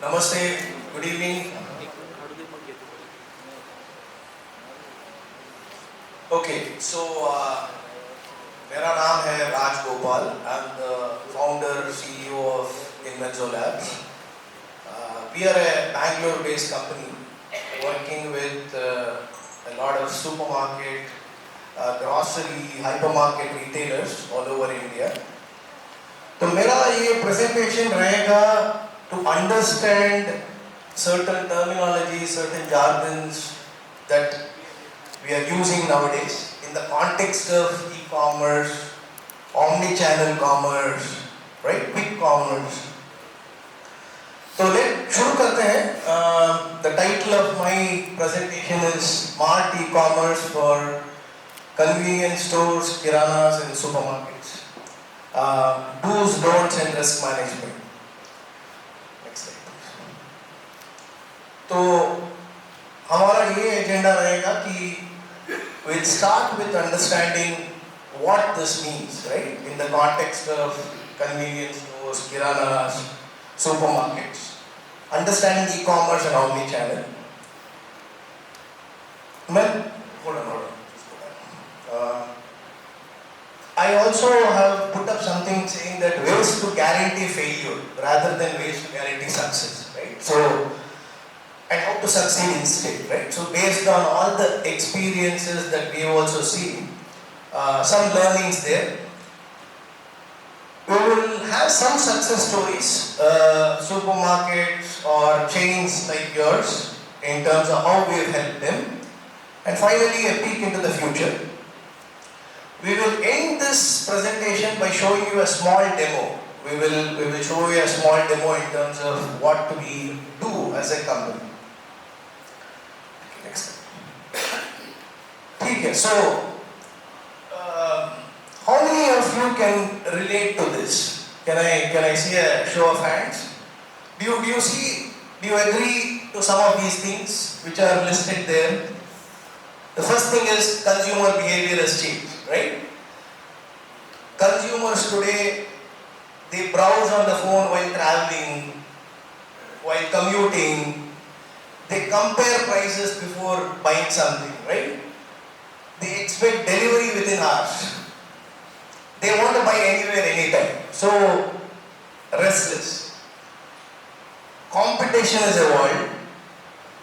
Namaste, good evening. Okay, so मेरा नाम है Raj Gopal. I'm the founder, CEO of Invenzo Labs. We are a Bangalore-based company working with a lot of supermarket, grocery, hypermarket retailers all over India. तो मेरा ये presentation रहेगा to understand certain terminology, certain jargons that we are using nowadays in the context of e-commerce, omni-channel commerce, right? Quick commerce. So let's शुरू करते हैं. The title of my presentation is Smart E-commerce for Convenience Stores, Kiranas and Supermarkets. Do's, don'ts and risk management. Next slide please. तो हमारा ये agenda रहेगा कि we'll start with understanding what this means, right? In the context of convenience stores, kiranas, supermarkets, understanding e-commerce and omni-channel. Hold on. I also have put up something saying that ways to guarantee failure rather than ways to guarantee success, right? So, and how to succeed instead, right? So based on all the experiences that we have also seen, some learnings there, we will have some success stories, supermarkets or chains like yours, in terms of how we have helped them, and finally a peek into the future. We will end this presentation by showing you a small demo. We will show you a small demo in terms of what we do as a company. Next. Okay, so how many of you can relate to this? Can I see a show of hands? Do you agree to some of these things which are listed there? The first thing is consumer behavior has changed, right? Consumers today, they browse on the phone while traveling, while commuting. They compare prices before buying something, right? They expect delivery within hours. They want to buy anywhere, anytime. So, restless. Competition has evolved.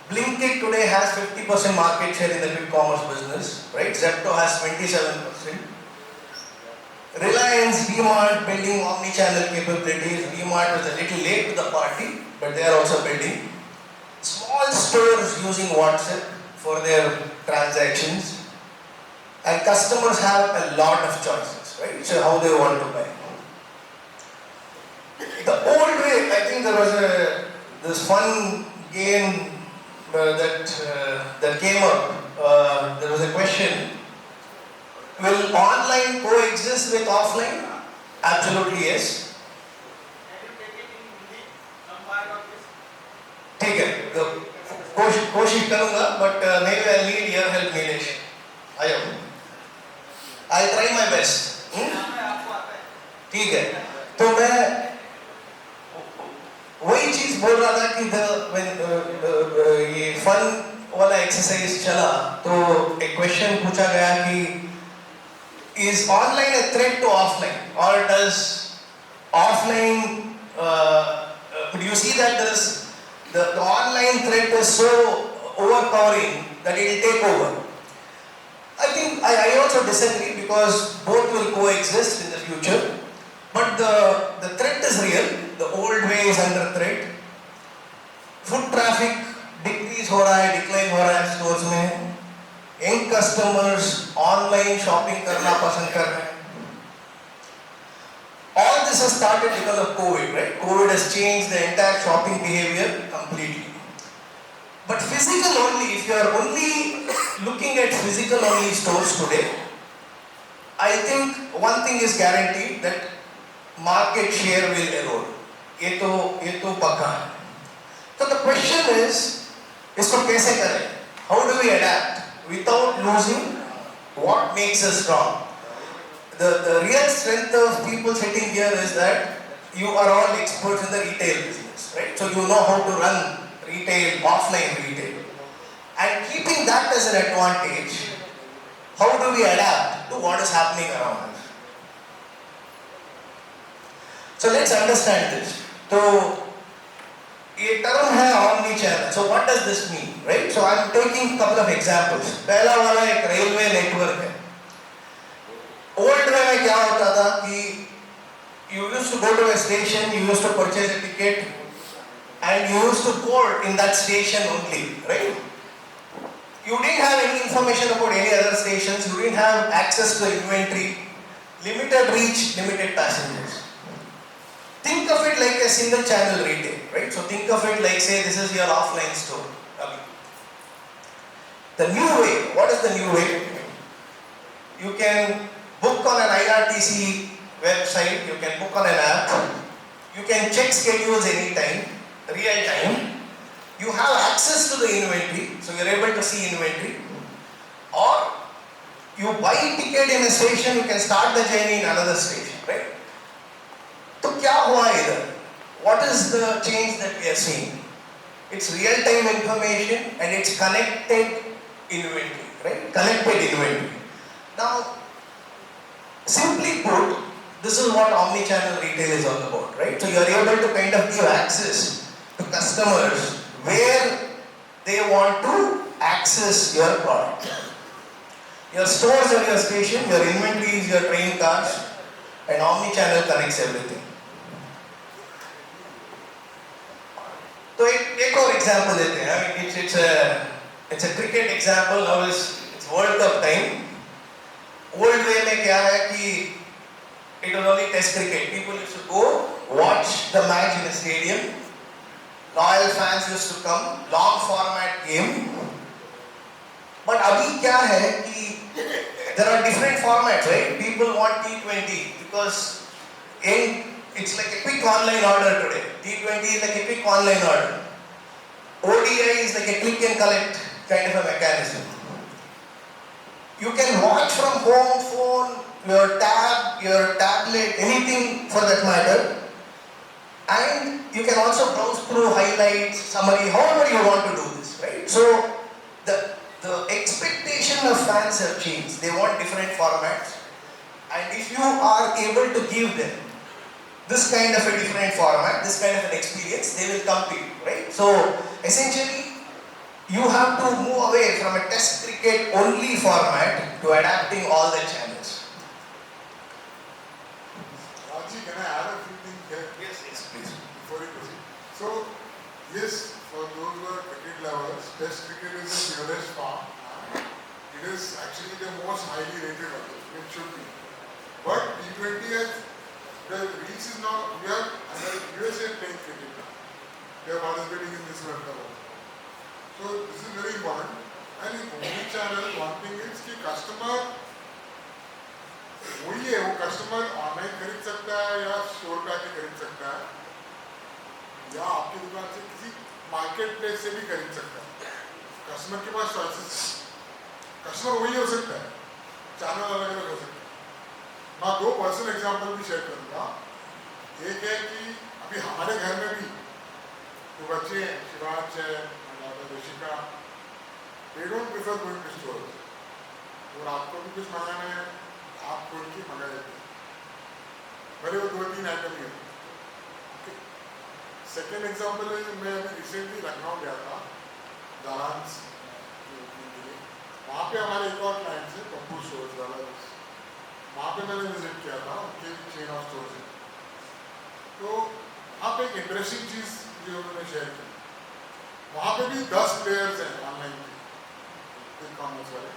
Blinkit today has 50% market share in the quick commerce business, right? Zepto has 27%. Reliance, DMart building omni-channel capabilities. DMart was a little late to the party, but they are also building. Small stores using WhatsApp for their transactions, and customers have a lot of choices, right? So how they want to buy. The old way, I think there was this fun game that came up. There was a question: will online coexist with offline? Absolutely yes. ठीक है, कोशिश करूँगा, but maybe I'll need your help, Nilesh. आयो. I'll try my best. ठीक है. तो मैं वही चीज बोल रहा था कि ये फन वाला एक्सरसाइज चला, तो एक क्वेश्चन पूछा गया कि is online a threat to offline, or does offline? Do you see that the online threat is so overpowering that it will take over? I think I also disagree, because both will coexist in the future. But the threat is real. The old way is under threat. Foot traffic decrease हो रहा है, decline हो रहा है stores में. Young customers online shopping करना पसंद कर रहे हैं. All this has started because of COVID, right? COVID has changed the entire shopping behavior completely. But physical only, if you are only looking at physical only stores today, I think one thing is guaranteed, that market share will erode. ये तो पक्का है. So the question is, इसको कैसे करें? How do we adapt without losing what makes us strong? The real strength of people sitting here is that you are all experts in the retail business, right? So you know how to run retail, offline retail. And keeping that as an advantage, how do we adapt to what is happening around us? So let's understand this. So, ये term है omni channel. So what does this mean, right? So I'm taking a couple of examples. पहला वाला एक railway network है. Old way में क्या होता था कि you used to go to a station, you used to purchase a ticket, and you used to board in that station only, right? You didn't have any information about any other stations, you didn't have access to inventory, limited reach, limited passengers. Think of it like a single channel retail, right? So think of it like, say, this is your offline store. The new way, what is the new way? You can book on an IRTC website, you can book on an app, you can check schedules anytime, real time. You have access to the inventory, so you're able to see inventory. Or you buy a ticket in a station, you can start the journey in another station, right? So क्या हुआ इधर? What is the change that we are seeing? It's real-time information and it's connected inventory, right? Connected inventory. Now, simply put, this is what omni-channel retail is all about, right? So you are able to kind of give access to customers where they want to access your product. Your stores are your station, your inventory is your train cars, and omni-channel connects everything. So एक और example देते हैं. I mean, it's a cricket example. Now it's World Cup time. Old way में क्या है कि it was only test cricket. People used to go watch the match in a stadium. Loyal fans used to come. Long format game. But अभी क्या है कि there are different formats, right? People want T20 because it's like a quick online order today. T20 is like a quick online order. ODI is like a click and collect kind of a mechanism. You can watch from home, phone, your tab, your tablet, anything for that matter. And you can also browse through highlights, summary, however you want to do this, right? So the expectation of fans have changed. They want different formats. And if you are able to give them this kind of a different format, this kind of an experience, they will come to you, right? So essentially, you have to move away from a test cricket only format to adapting all the channels. Raji, can I add a few things here? Yes, please. Before you proceed. So, yes, for those who are cricket lovers, test cricket is the purest form. It is actually the most highly rated one. It should be. But T20 has, the reach is now, we are under USA playing cricket now. They are participating in this World Cup. So this is very important. And in omni-channel, one thing is कि customer वही है, वो customer online खरीद सकता है या store पे आके खरीद सकता है या आपकी दुकान से किसी market place से भी खरीद सकता है. Customer के पास choices है. Customer वही हो सकता है. Channel अलग-अलग हो सकता है. मैं दो पर्सनल एग्जांपल भी शेयर करूँगा. एक है कि अभी हमारे घर में भी जो बच्चे हैं, शिवाज है, Rishika, they don't prefer going to stores. और आपको भी कुछ मंगाना है, आप खोल के मंगा लेते हैं. भले वो 2-3 आइटम ही हो. सेकेंड एग्जांपल है, मैं अभी रिसेंटली लखनऊ गया था, दालांस के लिए. वहाँ पे हमारे एक और क्लाइंट है, पप्पू स्टोर्स वाला. वहाँ पे मैंने विजिट किया था, उनके चेन ऑफ स्टोर्स है. तो वहाँ पे एक इंटरेस्टिंग चीज़ जो उन्होंने शेयर की. वहाँ पे भी 10 प्लेयर्स हैं ऑनलाइन के ई-कॉमर्स वाले.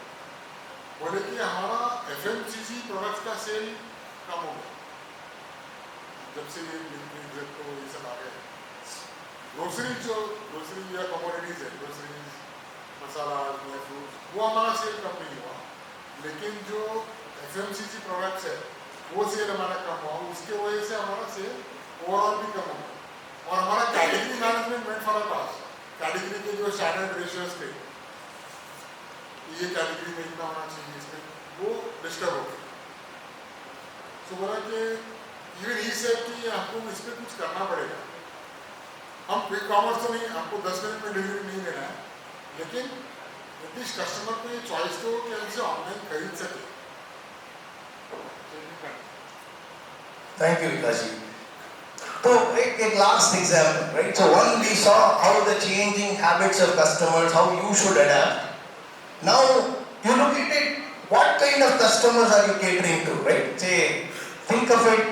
बोले कि हमारा FMCG प्रोडक्ट्स का सेल कम हो गया जब से ये तो ये सब आ गए. ग्रोसरी या कमोडिटीज है, ग्रोसरीज, मसाला, ड्राई फ्रूट्स, वो हमारा सेल कम नहीं हुआ. लेकिन जो FMCG प्रोडक्ट्स है वो सेल हमारा कम हुआ. उसके वजह से हमारा सेल ओवरऑल भी कम हुआ. और हमारा category management went for a loss. Category के जो स्टैंडर्ड रेशियोज थे, ये कैटेगरी में इतना होना चाहिए, इसमें वो डिस्टर्ब हो गए. सो बोला कि इवन ही सेड कि हमको इस पर कुछ करना पड़ेगा. हम क्विक कॉमर्स तो नहीं, हमको 10 मिनट में डिलीवरी नहीं देना है, लेकिन ब्रिटिश कस्टमर को ये चॉइस दो कि हमसे ऑनलाइन खरीद सके. Thank you, Vikash. So, a last example, right? So, one we saw how the changing habits of customers, how you should adapt. Now, you look at it, what kind of customers are you catering to, right? Say, think of it,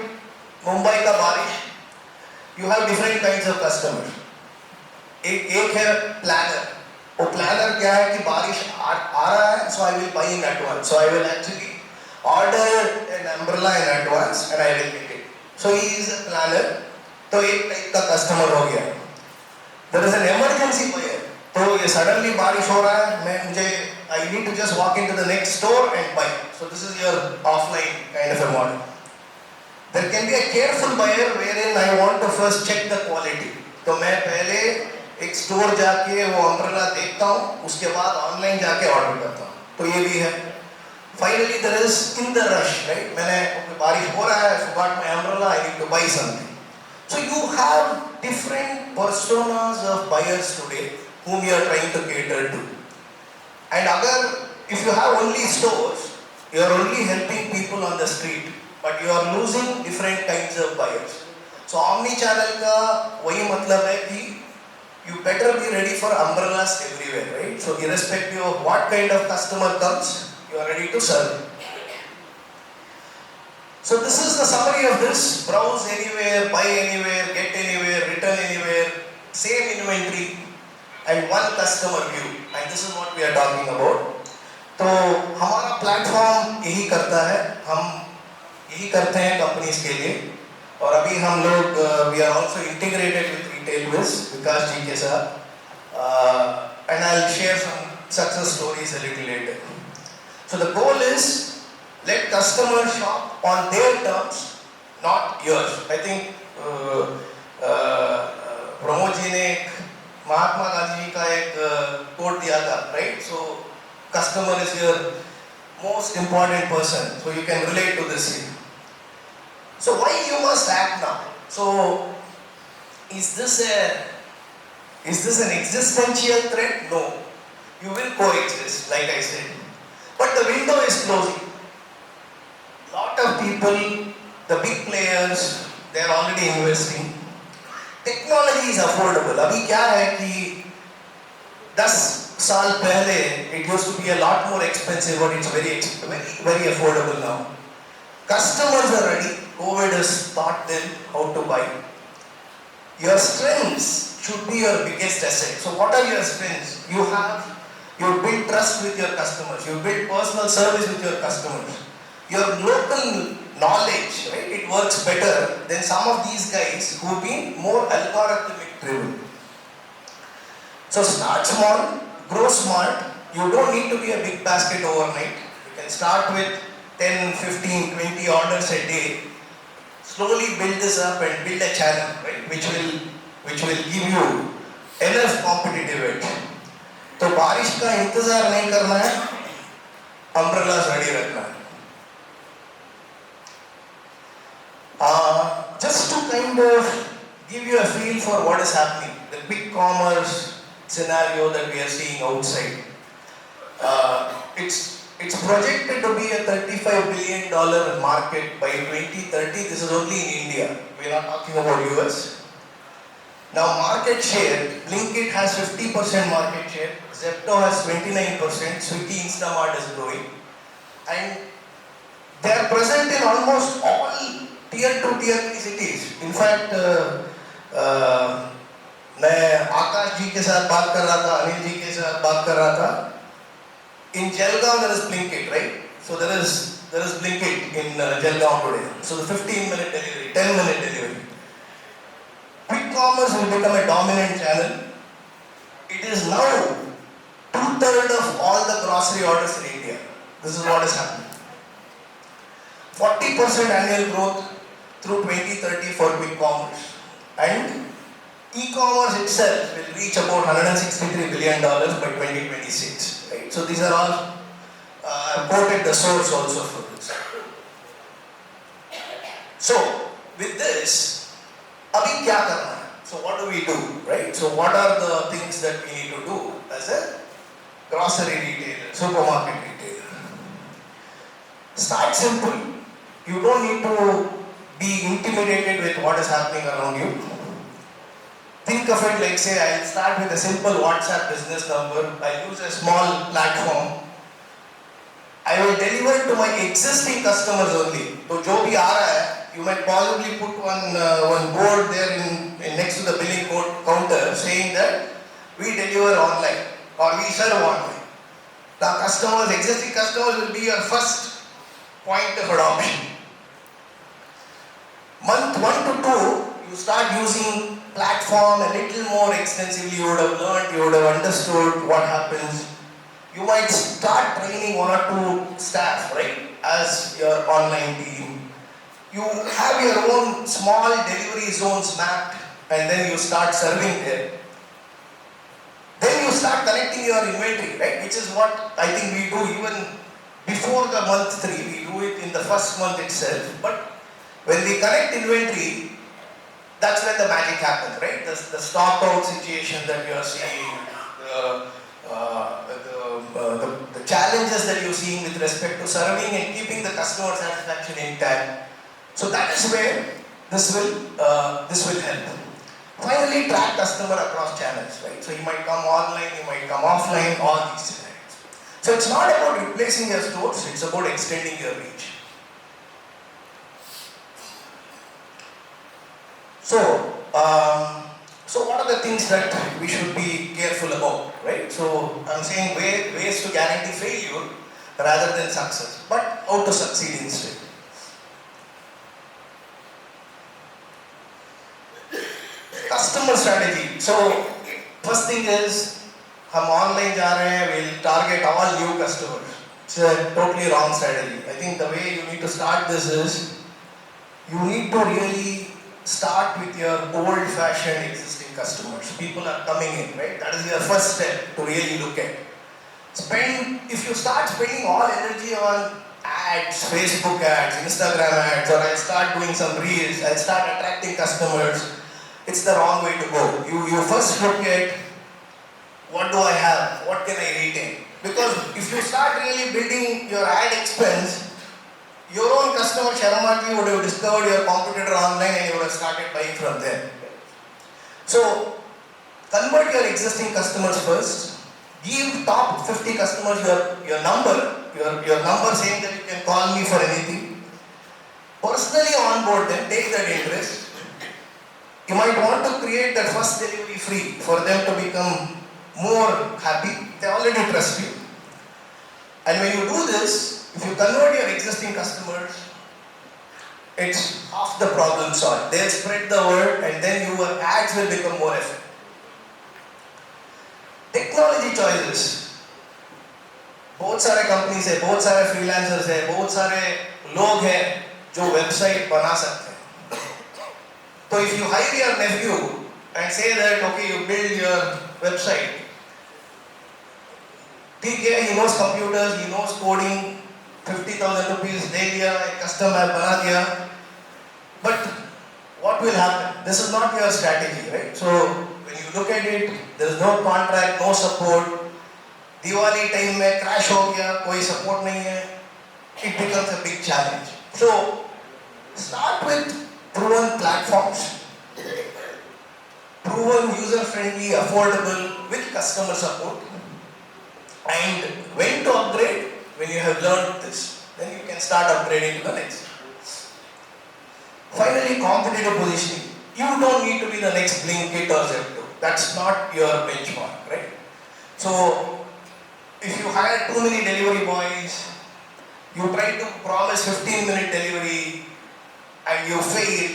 Mumbai ka barish, you have different kinds of customers. एक है planner. वो planner क्या है कि बारिश आ रहा है, so I will buy in advance. So I will actually order an umbrella in advance and I will get it. So he is a planner. तो एक टाइप का कस्टमर हो गया. There is an emergency buyer. तो ये suddenly बारिश हो रहा है, I need to just walk into the next store and buy. So this is your offline kind of a model. There can be a careful buyer wherein I want to first check the quality. तो मैं पहले एक store जाके वो umbrella देखता हूँ, उसके बाद ऑनलाइन जाके ऑर्डर करता हूँ. तो ये भी है. Finally there is in the rush, right? मैंने बारिश हो रहा है, forgot my umbrella, I need to buy something. So you have different personas of buyers today whom you are trying to cater to. And if you have only stores, you are only helping people on the street, but you are losing different kinds of buyers. So omni-channel का वही मतलब है कि you better be ready for umbrellas everywhere, right? So irrespective of what kind of customer comes, you are ready to serve. So this is the summary of this: browse anywhere, buy anywhere, get anywhere, return anywhere, same inventory, and one customer view. And this is what we are talking about. तो हमारा platform यही करता है, हम यही करते हैं companies के लिए. और अभी हम लोग we are also integrated with RetailWhizz, विकास जी के साथ, and I'll share some success stories a little later. So the goal is let customers shop on their terms, not yours. I think Pramod ji ने महात्मा गांधी जी का एक कोट दिया था, right? So customer is your most important person, so you can relate to this here. So why you must act now? So is this an existential threat? No. You will coexist, like I said. But the window is closing. Lot of people, the big players, they are already investing. Technology is affordable. अभी क्या है कि 10 साल पहले it used to be a lot more expensive, but it's very affordable now. Customers are ready. COVID has taught them how to buy. Your strengths should be your biggest asset. So what are your strengths? You build trust with your customers. You build personal service with your customers. Your local knowledge, right? It works better than some of these guys who've been more algorithmic driven. So start small, grow smart. You don't need to be a big basket overnight. You can start with 10, 15, 20 orders a day. Slowly build this up and build a channel, right? Which will give you enough competitive edge. तो बारिश का इंतजार नहीं करना है, umbrellas ready रखना है. Just to kind of give you a feel for what is happening, the big commerce scenario that we are seeing outside. It's projected to be a $35 billion market by 2030. This is only in India. We are not talking about US. Now market share, Blinkit has 50% market share, Zepto has 29%, Swiggy, Instamart is growing. And they are present in almost all tier 2, tier 3 cities. In fact, मैं आकाश जी के साथ बात कर रहा था, अनिल जी के साथ बात कर रहा था. In Jalgaon there is Blinkit, right? So there is Blinkit in Jalgaon today. So the 15-minute delivery, 10-minute delivery. Quick commerce will become a dominant channel. It is now 2/3 of all the grocery orders in India. This is what is happening. 40% annual growth through 2030 for quick commerce. And e-commerce itself will reach about $163 billion by 2026. Right? So these are all quoted the source also for this. So with this, अभी क्या करना है? So what do we do, right? So what are the things that we need to do as a grocery retailer, supermarket retailer? Start simple. You don't need to be intimidated with what is happening around you. Think of it like, say, I'll start with a simple WhatsApp business number. I'll use a small platform. I will deliver to my existing customers only. So, जो भी आ रहा है, you might possibly put one board there in next to the billing counter saying that we deliver online or we serve online. The customers, existing customers will be your first point of adoption. Month 1 to 2, you start using platform a little more extensively. You would have learned, you would have understood what happens. You might start training 1 or 2 staff, right, as your online team. You have your own small delivery zones mapped and then you start serving there. Then you start collecting your inventory, right, which is what I think we do even before the month 3. We do it in the first month itself. But when we collect inventory, that's when the magic happens, right? The stock out situation that you are seeing, the challenges that you're seeing with respect to serving and keeping the customer satisfaction intact. So that is where this will help. Finally, track customer across channels, right? So you might come online, you might come offline, all these scenarios. So it's not about replacing your stores, it's about extending your reach. So what are the things that we should be careful about, right? So I'm saying ways to guarantee failure rather than success, but how to succeed instead. Customer strategy. So first thing is, हम online जा रहे हैं, we'll target all new customers. It's a totally wrong strategy. I think the way you need to start this is, you need to really start with your old-fashioned existing customers. People are coming in, right? That is your first step to really look at. If you start spending all energy on ads, Facebook ads, Instagram ads, or I'll start doing some reels, I'll start attracting customers, it's the wrong way to go. You first look at, what do I have? What can I retain? Because if you start really building your ad expense, your own customer Sharma would have discovered your competitor online and you would have started buying from them. So, convert your existing customers first. Give top 50 customers your number saying that you can call me for anything. Personally onboard them, take that interest. You might want to create that first delivery free for them to become more happy. They already trust you. And when you do this, if you convert your existing customers, it's half the problem solved. They'll spread the word and then your ads will become more effective. Technology choices. बहुत सारे companies हैं, बहुत सारे freelancers हैं, बहुत सारे लोग हैं जो website बना सकते हैं. So if you hire your nephew and say that, okay, you build your website, ठीक है, he knows computers, he knows coding, 50,000 rupees दे दिया, एक custom app बना दिया, but what will happen? This is not your strategy, right? So when you look at it, there is no contract, no support. Diwali time में crash हो गया, कोई support नहीं है, it becomes a big challenge. So start with proven platforms, proven user-friendly, affordable, with customer support, and when to upgrade. When you have learned this, then you can start upgrading to the next. Finally, competitive positioning. You don't need to be the next Blinkit or Zepto. That's not your benchmark, right? So, if you hire too many delivery boys, you try to promise 15-minute delivery and you fail,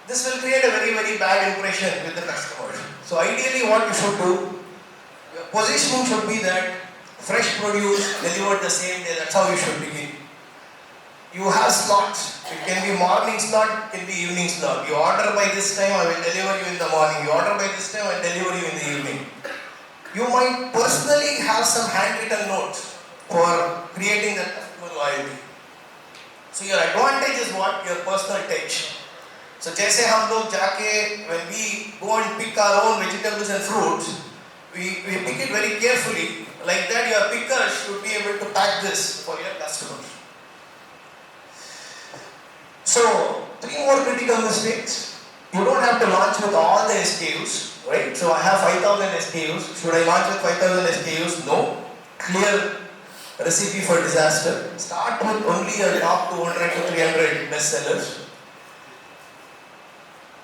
this will create a very, very bad impression with the customers. So, ideally what you should do, your positioning should be that fresh produce delivered the same day. That's how you should begin. You have slots. It can be morning slot, it can be evening slot. You order by this time, I will deliver you in the morning. You order by this time, I will deliver you in the evening. You might personally have some handwritten notes for creating that customer loyalty. So your advantage is what? Your personal touch. So जैसे हम लोग जाके when we go and pick our own vegetables and fruits, we pick it very carefully. Like that, your picker should be able to pack this for your customers. So 3 more critical mistakes. You don't have to launch with all the SKUs, right? So I have 5,000 SKUs. Should I launch with 5,000 SKUs? No. Clear recipe for disaster. Start with only your top 200 to 300 bestsellers.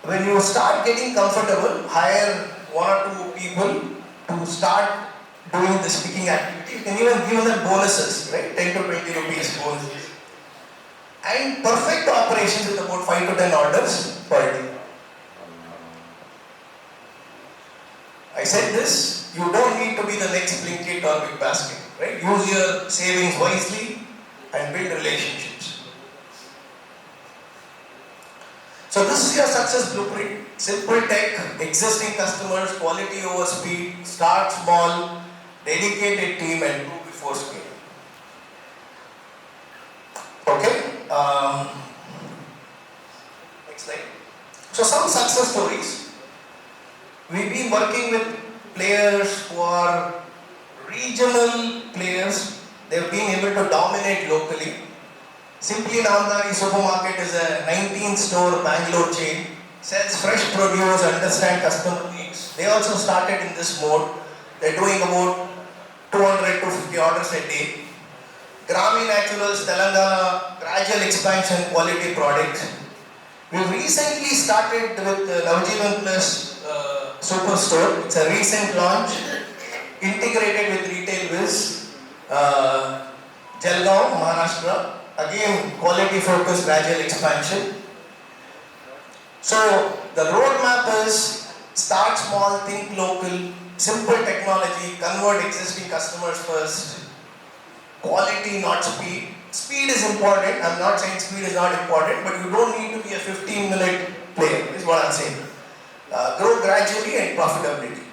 When you start getting comfortable, hire 1 or 2 people to start doing this picking activity. You can even give them bonuses, right? 10 to 20 rupees bonuses. And perfect operations with about 5 to 10 orders per day. I said this, you don't need to be the next Blinkit or Big Basket, right? Use your savings wisely and build relationships. So this is your success blueprint. Simple tech, existing customers, quality over speed, start small, dedicated team and grow before scale. Okay? Next slide. So some success stories. We've been working with players who are regional players. They've been able to dominate locally. Simply Namdari Supermarket is a 19-store Bangalore chain. Sells fresh produce, understand customer needs. They also started in this mode. They're doing about 200 to 50 orders a day. Grami Naturals, Telangana, gradual expansion, quality products. We recently started with Navjeevan Plus Superstore. It's a recent launch, integrated with RetailWhizz, Jalgaon, Maharashtra. Again, quality focused, gradual expansion. So the roadmap is start small, think local, simple technology, convert existing customers first. Quality, not speed. Speed is important. I'm not saying speed is not important, but you don't need to be a 15-minute player, is what I'm saying. Grow gradually and profitability.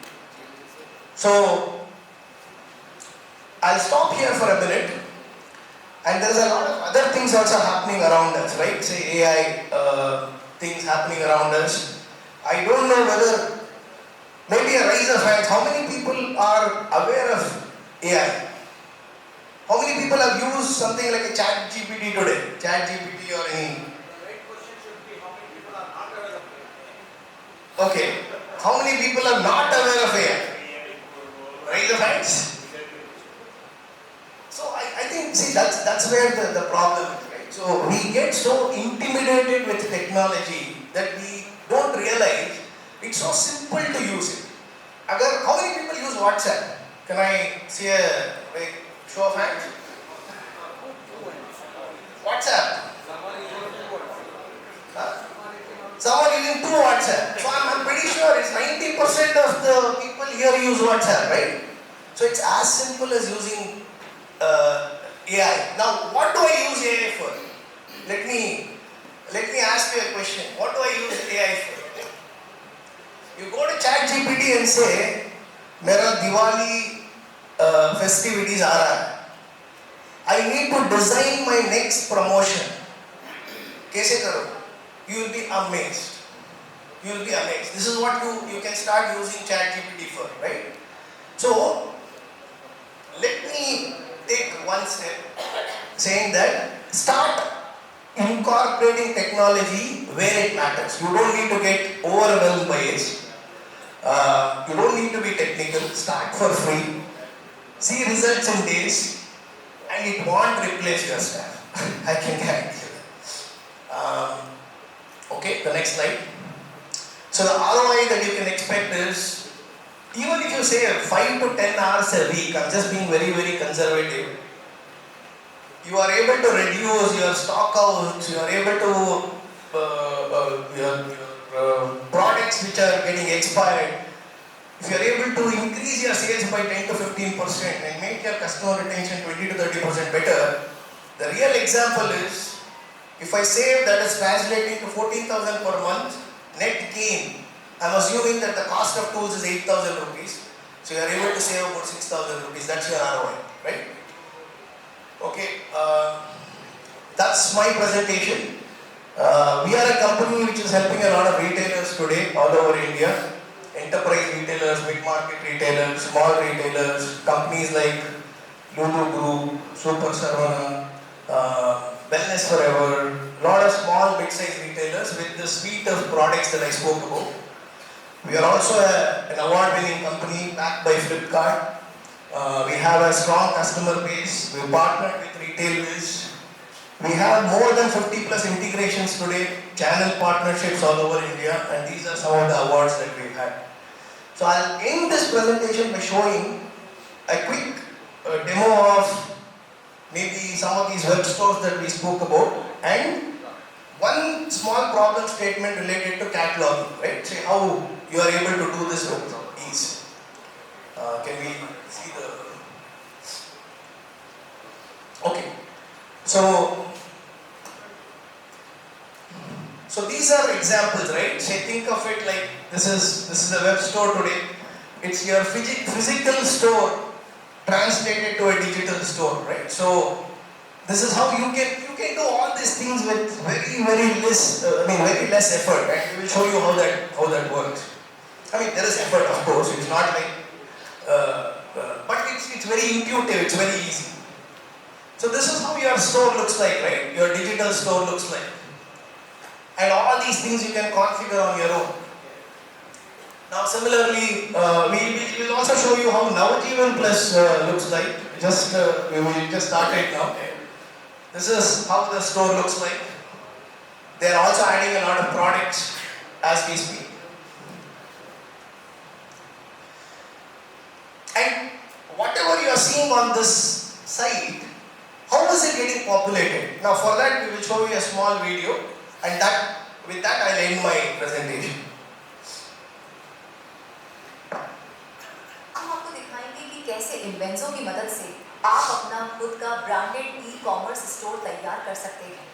So, I'll stop here for a minute. And there's a lot of other things also happening around us, right? Say AI things happening around us. I don't know whether, maybe a rise of hands, how many people are aware of AI? How many people have used something like a chat GPT today? Chat GPT or any? The right question should be how many people are not aware of it. Okay. How many people are not aware of AI? Raise of hands. So I think, see, that's where the problem is, right? So we get so intimidated with technology that we don't realize it's so simple to use it. How many people use WhatsApp? Can I see a show of hands? WhatsApp. Someone using 2 WhatsApp. So I'm pretty sure it's 90% of the people here use WhatsApp, right? So it's as simple as using AI. Now, what do I use AI for? Let me ask you a question. What do I use AI for? You go to ChatGPT and say, "Mera Diwali festivities aa raha hai. I need to design my next promotion. Kaise karo?" You will be amazed. You will be amazed. This is what you can start using ChatGPT for, right? So, let me take one step saying that start incorporating technology where it matters. You don't need to get overwhelmed by it. You don't need to be technical. Start for free. See results in days, and it won't replace your staff. I can guarantee you that. Okay, the next slide. So the ROI that you can expect is, even if you say 5 to 10 hours a week, I'm just being very, very conservative. You are able to reduce your stockouts, you are able to, your products which are getting expired. If you are able to increase your sales by 10 to 15% and make your customer retention 20 to 30% better, the real example is, if I save, that is translating to 14,000 per month net gain. I'm assuming that the cost of tools is 8,000 rupees. So you are able to save about 6,000 rupees. That's your ROI, right? Okay, that's my presentation. We are a company which is helping a lot of retailers today all over India. Enterprise retailers, mid-market retailers, small retailers, companies like Lulu Group, Super Sarvana, Wellness Forever, a lot of small mid-sized retailers with the suite of products that I spoke about. We are also an award-winning company backed by Flipkart. We have a strong customer base. We partnered with RetailWhizz. We have more than 50 plus integrations today, channel partnerships all over India, and these are some of the awards that we've had. So I'll end this presentation by showing a quick demo of maybe some of these web stores that we spoke about, and one small problem statement related to cataloging, right? Say how you are able to do this with ease. Can we see the... Okay. So these are examples, right? Say think of it like this is a web store today. It's your physical store translated to a digital store, right? So this is how you can do all these things with very less effort, and we will show you how that works. I mean, there is effort, of course. It's not like, but it's very intuitive. It's very easy. So this is how your store looks like, right? Your digital store looks like. And all these things you can configure on your own. Now similarly, we will also show you how Navajeevan Plus looks like. We will just start it now. This is how the store looks like. They are also adding a lot of products as we speak. And whatever you are seeing on this site, how is it getting populated? Now for that we will show you a small video, and with that I'll end my presentation. हम आपको दिखाएंगे कि कैसे इन्वेंजो की मदद से आप अपना खुद का ब्रांडेड ई-कॉमर्स स्टोर तैयार कर सकते हैं,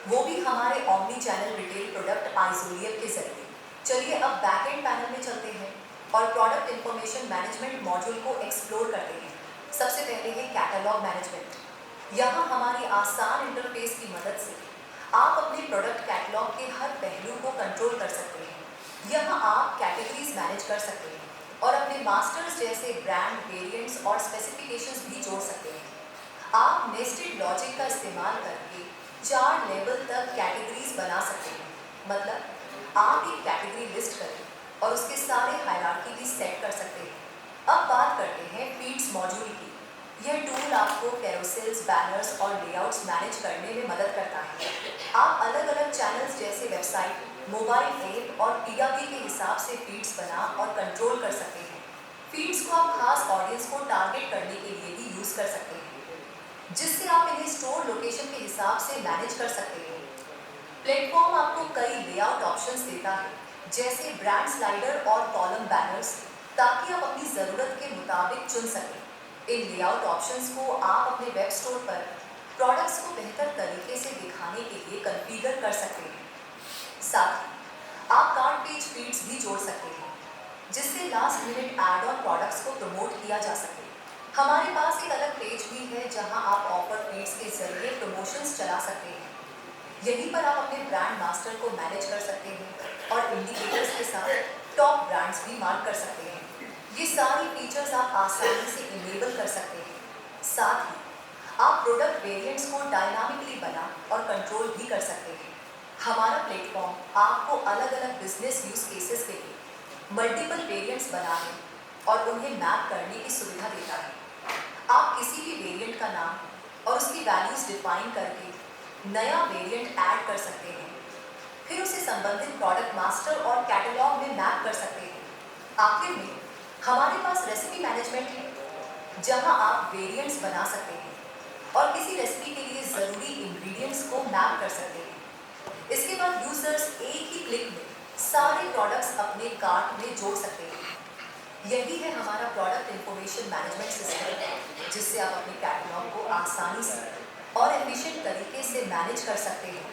वो भी हमारे ऑमनी चैनल रिटेल प्रोडक्ट आइसोलियर के जरिए। चलिए अब बैक एंड पैनल में चलते हैं और प्रोडक्ट इंफॉर्मेशन मैनेजमेंट मॉड्यूल को एक्सप्लोर करते हैं। सबसे पहले है कैटलॉग मैनेजमेंट। यहाँ हमारी आसान इंटरफेस की मदद से आप अपने प्रोडक्ट कैटलॉग के हर पहलू को कंट्रोल कर सकते हैं। यहाँ आप कैटेगरीज मैनेज कर सकते हैं और अपने मास्टर्स जैसे ब्रांड, वेरिएंट्स और स्पेसिफिकेशंस भी जोड़ सकते हैं। आप नेस्टेड लॉजिक का इस्तेमाल करके 4 लेवल तक कैटेगरीज बना सकते हैं। मतलब आप एक कैटेगरी लिस्ट करें और उसके सारे हायरार्की भी सेट कर सकते हैं। अब बात करते हैं फीड्स मॉड्यूल की। यह टूल आपको कैरोसेल्स, बैनर्स और लेआउट्स मैनेज करने में मदद करता है। आप अलग अलग चैनल्स जैसे वेबसाइट, मोबाइल ऐप और टीआरपी के हिसाब से फीड्स बना और कंट्रोल कर सकते हैं। फीड्स को आप खास ऑडियंस को टारगेट करने के लिए भी यूज कर सकते हैं, जिससे आप इन्हें स्टोर लोकेशन के हिसाब से मैनेज कर सकते हैं। प्लेटफॉर्म आपको कई लेआउट ऑप्शंस देता है, जैसे ब्रांड स्लाइडर और कॉलम बैनर्स, ताकि आप अपनी ज़रूरत के मुताबिक चुन सकें। इन लेआउट ऑप्शंस को आप अपने वेब स्टोर पर प्रोडक्ट्स को बेहतर तरीके से दिखाने के लिए कॉन्फ़िगर कर सकते हैं। साथ ही आप कार्ट पेज फीड्स भी जोड़ सकते हैं, जिससे last minute add on products को प्रमोट किया जा सके। हमारे पास एक अलग पेज भी है जहां आप ऑफर फीड्स के जरिए प्रमोशंस चला सकते हैं। यहीं पर आप अपने ब्रांड मास्टर को मैनेज कर सकते हैं और इंडिकेटर्स के साथ टॉप ब्रांड्स भी मार्क कर सकते हैं। ये सारी फीचर्स आप आसानी से इनेबल कर सकते हैं। साथ ही आप प्रोडक्ट वेरिएंट्स को डायनामिकली बना और कंट्रोल भी कर सकते हैं। हमारा प्लेटफॉर्म आपको अलग अलग बिजनेस यूज केसेस के लिए मल्टीपल वेरिएंट्स बनाने और उन्हें मैप करने की सुविधा देता है। आप किसी भी वेरिएंट का नाम और उसकी वैल्यूज डिफाइन करके नया वेरिएंट ऐड कर सकते हैं, फिर उसे संबंधित प्रोडक्ट मास्टर और कैटलॉग में मैप कर सकते हैं। आखिर में हमारे पास रेसिपी मैनेजमेंट है, जहां आप वेरिएंट्स बना सकते हैं और किसी रेसिपी के लिए ज़रूरी इंग्रेडिएंट्स को मैप कर सकते हैं। इसके बाद यूजर्स एक ही क्लिक में सारे प्रोडक्ट्स अपने कार्ट में जोड़ सकते हैं। यही है हमारा प्रोडक्ट इंफॉर्मेशन मैनेजमेंट सिस्टम, जिससे आप अपने कैटलॉग को आसानी से और एफिशिएंट तरीके से मैनेज कर सकते हैं।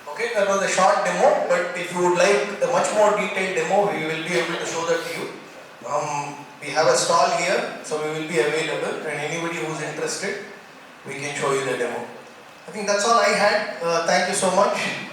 Okay, that was a short demo, but if you would like a much more detailed demo, we will be able to show that to you. We have a stall here, so we will be available, and anybody who is interested, we can show you the demo. I think that's all I had. Thank you so much.